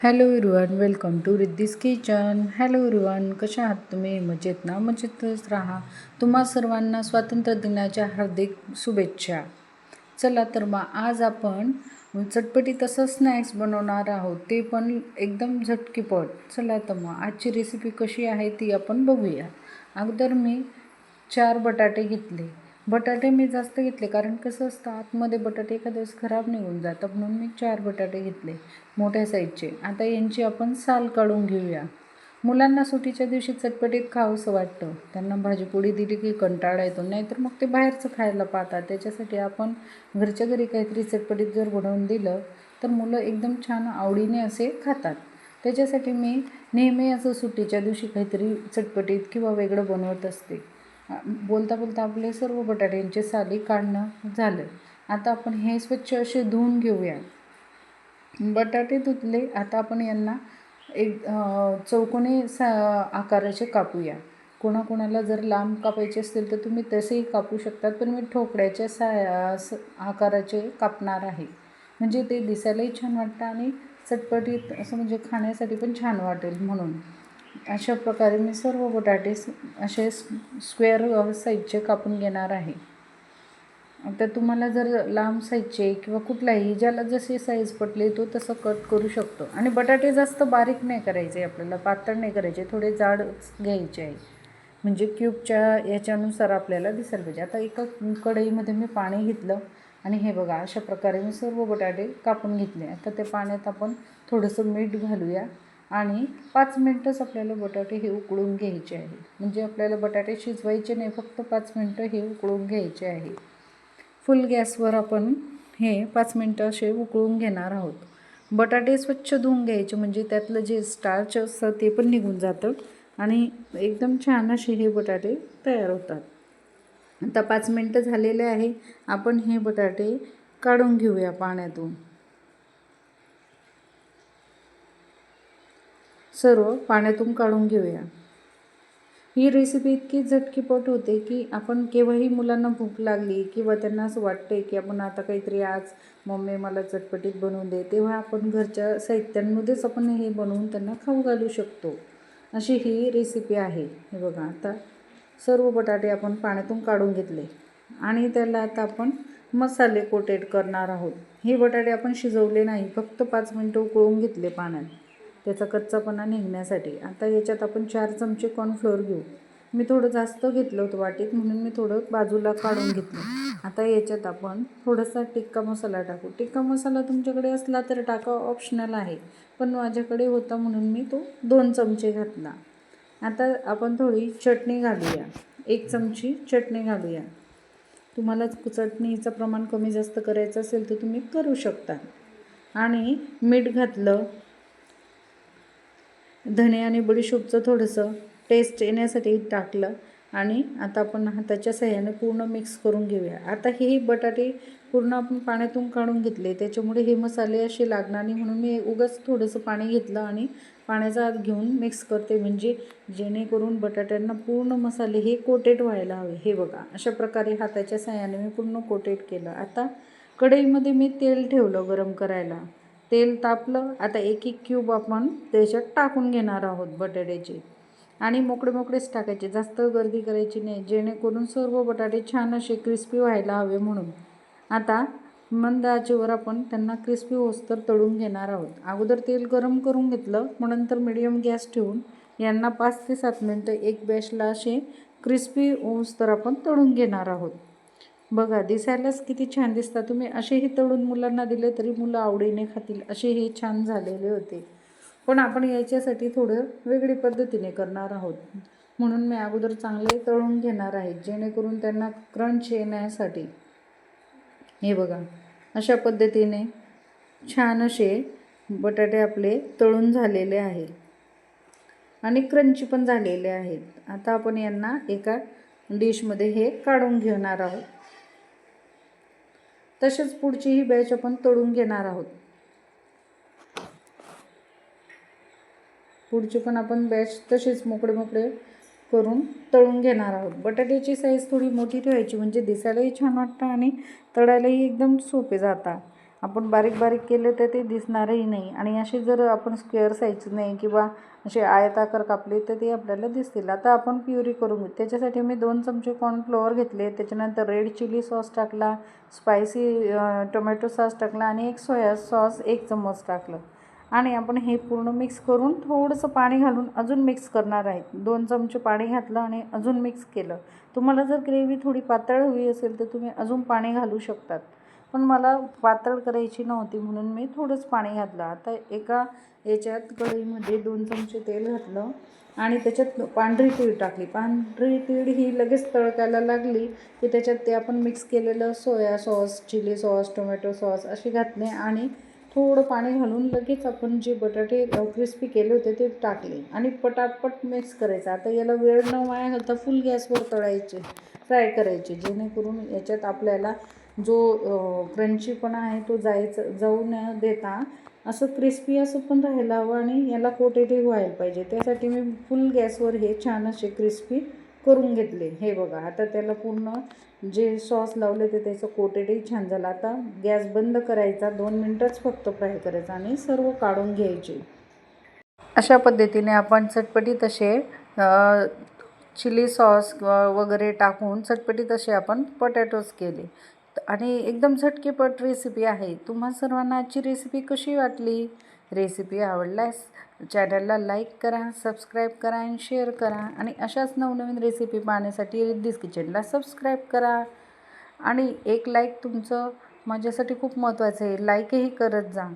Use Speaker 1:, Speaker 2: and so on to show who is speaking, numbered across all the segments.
Speaker 1: Hello everyone, welcome to Riddhi's kitchen. Hello everyone, कशा आहात तुम्ही? मजेत ना? मजेतच राहा. तुम्हा सर्वांना स्वातंत्र्य दिनाच्या हार्दिक शुभेच्छा. चला तर मग आज आपण चटपटीत असं स्नॅक्स बनवणार आहोत, ते पण एकदम झटकीपट. चला तर मग आजची रेसिपी कशी आहे ती आपण बघूया. अगोदर मी 4 बटाटे घेतले. बटाटे मी जास्त घेतले कारण कसं असतं, आतमध्ये बटाटे एखाद्या वेळेस खराब निघून जातात, म्हणून मी 4 बटाटे घेतले मोठ्या साईजचे. आता यांची आपण साल काढून घेऊया. मुलांना सुट्टीच्या दिवशी चटपटीत खावंसं वाटतं. त्यांना भाजीपोळी दिली की कंटाळा येतो, नाहीतर मग ते बाहेरचं खायला पाहतात. त्याच्यासाठी आपण घरच्या घरी काहीतरी चटपटीत जर बनवून दिलं तर मुलं एकदम छान आवडीने असे खातात. त्याच्यासाठी मी नेहमी असं सुट्टीच्या दिवशी काहीतरी चटपटीत किंवा वेगळं बनवत असते. बोलता बोलता आपले सर्व बटाट्यांचे साली काढणं झालं. आता आपण हे स्वच्छ असे धुवून घेऊया. बटाटे धुतले. आता आपण यांना एक चौकोनी आकाराचे कापूया. कोणाकोणाला जर लांब कापायचे असतील तर तुम्ही तसेही कापू शकतात, पण मी ठोकळ्याच्या आकाराचे कापणार आहे. म्हणजे ते दिसायलाही छान वाटतं आणि चटपटीत असं म्हणजे खाण्यासाठी पण छान वाटेल म्हणून. अशा प्रकारे मी सर्व बटाटे असे स्क्वेअर साईजचे कापून घेणार आहे. आता तुम्हाला जर लांब साईजचे किंवा कुठलाही ज्याला जशी साईज पटली तो तसं कट करू शकतो. आणि बटाटे जास्त बारीक नाही करायचे, आपल्याला पातळ नाही करायचे, थोडे जाड घ्यायचे आहे, म्हणजे क्यूबच्या याच्यानुसार आपल्याला दिसायला पाहिजे. आता एका कढईमध्ये मी पाणी घेतलं आणि हे बघा अशा प्रकारे मी सर्व बटाटे कापून घेतले. आता त्या पाण्यात आपण थोडंसं मीठ घालूया आणि 5 मिनटंच आपल्याला बटाटे हे उकळून घ्यायचे आहे. म्हणजे आपल्याला बटाटे शिजवायचे नाही, फक्त 5 मिनटं हे उकळून घ्यायचे आहे. फुल गॅसवर आपण हे 5 मिनटं असे उकळून घेणार आहोत. बटाटे स्वच्छ धुवून घ्यायचे, म्हणजे त्यातलं जे स्टार्च असतं ते पण निघून जातं आणि एकदम छान असे हे बटाटे तयार होतात. आता 5 मिनटं झालेले आहे. आपण हे बटाटे काढून घेऊया पाण्यातून. सर्व पाण्यातून काढून घेऊया. ही रेसिपी इतकी झटकीपट होते की आपण केव्हाही मुलांना भूक लागली किंवा त्यांना असं वाटतं की आपण आता काहीतरी आज मम्मी मला चटपटीत बनवून दे, तेव्हा आपण घरच्या साहित्यांमध्येच आपण हे बनवून त्यांना खाऊ घालू शकतो. अशी ही रेसिपी आहे. हे बघा, आता सर्व बटाटे आपण पाण्यातून काढून घेतले आणि त्याला आता आपण मसाले कोटेड करणार आहोत. हे बटाटे आपण शिजवले नाही, फक्त 5 मिनटं उकळून घेतले पाण्यात, त्याचा कच्चापणा निघण्यासाठी. आता याच्यात आपण 4 चमचे कॉर्नफ्लोअर घेऊ. मी थोडं जास्त घेतलं होतं वाटीत, म्हणून मी थोडं बाजूला काढून घेतलं. आता याच्यात आपण थोडासा टिक्का मसाला टाकू. टिक्का मसाला तुमच्याकडे असला तर टाका, ऑप्शनल आहे, पण माझ्याकडे होता म्हणून मी तो 2 चमचे घातला. आता आपण थोडी चटणी घालूया. 1 चमची चटणी घालूया. तुम्हाला चटणीचं प्रमाण कमी जास्त करायचं असेल तर तुम्ही करू शकता. आणि मीठ घातलं. धणे आणि बडीशोपचं थोडंसं टेस्ट येण्यासाठी टाकलं आणि आता आपण हाताच्या साहाय्याने पूर्ण मिक्स करून घेऊया. आता हे बटाटे पूर्ण आपण पाण्यातून काढून घेतले, त्याच्यामुळे हे मसाले असे लागणार नाही, म्हणून मी उगाच थोडंसं पाणी घेतलं आणि पाण्याचा हात घेऊन मिक्स करते, म्हणजे जेणेकरून बटाट्यांना पूर्ण मसाले हे कोटेड व्हायला हवे. हे बघा, अशा प्रकारे हाताच्या साहाय्याने मी पूर्ण कोटेड केलं. आता कढईमध्ये मी तेल ठेवलं गरम करायला. तेल तापलं. आता एक एक क्यूब आपण त्याच्यात टाकून घेणार आहोत बटाट्याचे, आणि मोकळे मोकळेच टाकायचे, जास्त गर्दी करायची नाही, जेणेकरून सर्व बटाटे छान असे क्रिस्पी व्हायला हवे म्हणून. आता मंद आचेवर आपण त्यांना क्रिस्पी होईस्तोवर तळून घेणार आहोत. अगोदर तेल गरम करून घेतलं, मग नंतर मिडियम गॅस ठेवून यांना 5 ते 7 मिनटं एक बॅचला असे क्रिस्पी होईस्तोवर आपण तळून घेणार आहोत. बघा, दिसायलाच किती छान दिसतात. तुम्ही असेही तळून मुलांना दिले तरी मुलं आवडीने खातील, असे हे छान झालेले होते. पण आपण याच्यासाठी थोडं वेगळी पद्धतीने करणार आहोत, म्हणून मी अगोदर चांगले तळून घेणार आहे, जेणेकरून त्यांना क्रंच येण्यासाठी. हे बघा, अशा पद्धतीने छान असे बटाटे आपले तळून झालेले आहेत आणि क्रंची पण झालेले आहेत. आता आपण यांना एका डिशमध्ये हे काढून घेणार आहोत. तसेच पुढची ही बॅच आपण तळून घेणार आहोत. पुढची पण आपण बॅच तसेच मोकळे मोकळे करून तळून घेणार आहोत. बटाट्याची साईज थोडी मोठी ठेवायची, म्हणजे दिसायलाही छान वाटतं आणि तळायलाही एकदम सोपे जातात. आपण बारीक बारीक केले तर ते दिसणारही नाही आणि असे जर आपण स्क्वेअर साईज नाही किंवा असे आयताकार कापले तर ते आपल्याला दिसतील. आता आपण प्युरी करून घेऊ. त्याच्यासाठी मी 2 चमचे कॉर्नफ्लोअर घेतले, त्याच्यानंतर रेड चिली सॉस टाकला, स्पायसी टोमॅटो सॉस टाकला आणि एक सोया सॉस 1 चम्मच टाकलं आणि आपण हे पूर्ण मिक्स करून थोडंसं पाणी घालून अजून मिक्स करणार आहे. 2 चमचे पाणी घातलं आणि अजून मिक्स केलं. तुम्हाला जर ग्रेव्ही थोडी पातळ हवी असेल तर तुम्ही अजून पाणी घालू शकतात, पण मला पातळ करायची नव्हती म्हणून मी थोडंच पाणी घातलं. आता एका याच्यात कढईमध्ये 2 चमचे तेल घातलं आणि त्याच्यात पांढरी तीळ टाकली. पांढरी तीळ ही लगेच तळकायला लागली की त्याच्यात ते आपण मिक्स केलेलं soya sauce, chilli sauce, tomato sauce असे घातले आणि थोडं पाणी घालून लगेच आपण जे बटाटे क्रिस्पी केले होते ते टाकले आणि पटापट मिक्स करायचं. आता याला वेळ न वाया घालता फुल गॅसवर तळायचे, फ्राय करायचे, जेणेकरून याच्यात आपल्याला जो क्रंचीपणा आहे तो जाऊ न देता असं क्रिस्पी असं पण राहायला हवं आणि याला कोटेडही व्हायला पाहिजे. त्यासाठी मी फुल गॅसवर हे छान असे क्रिस्पी करून घेतले. हे बघा, आता त्याला पूर्ण जे सॉस लावले ते त्याचं कोटेडही छान झालं. आता गॅस बंद करायचा, 2 मिनटंच फक्त फ्राय करायचा आणि सर्व काढून घ्यायचे. अशा पद्धतीने आपण चटपटीत असे चिली सॉस वगैरे टाकून चटपटीत असे आपण पोटॅटोज केले आणि एकदम झटकीपट रेसिपी आहे. तुम्हा सर्वांना आजची रेसिपी कशी वाटली? रेसिपी आवडल्यास चॅनलला लाईक करा, सबस्क्राईब करा आणि शेअर करा आणि अशाच नवनवीन रेसिपी पाहण्यासाठी रिद्धीज किचनला सबस्क्राईब करा. आणि एक लाईक तुमचं माझ्यासाठी खूप महत्त्वाचं आहे. लाईकही करत जा.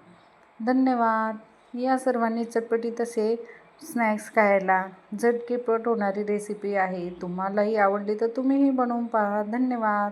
Speaker 1: धन्यवाद. या सर्वांनी चटपटीत असे स्नॅक्स खायला. झटकीपट होणारी रेसिपी आहे. तुम्हालाही आवडली तर तुम्हीही बनवून पहा. धन्यवाद.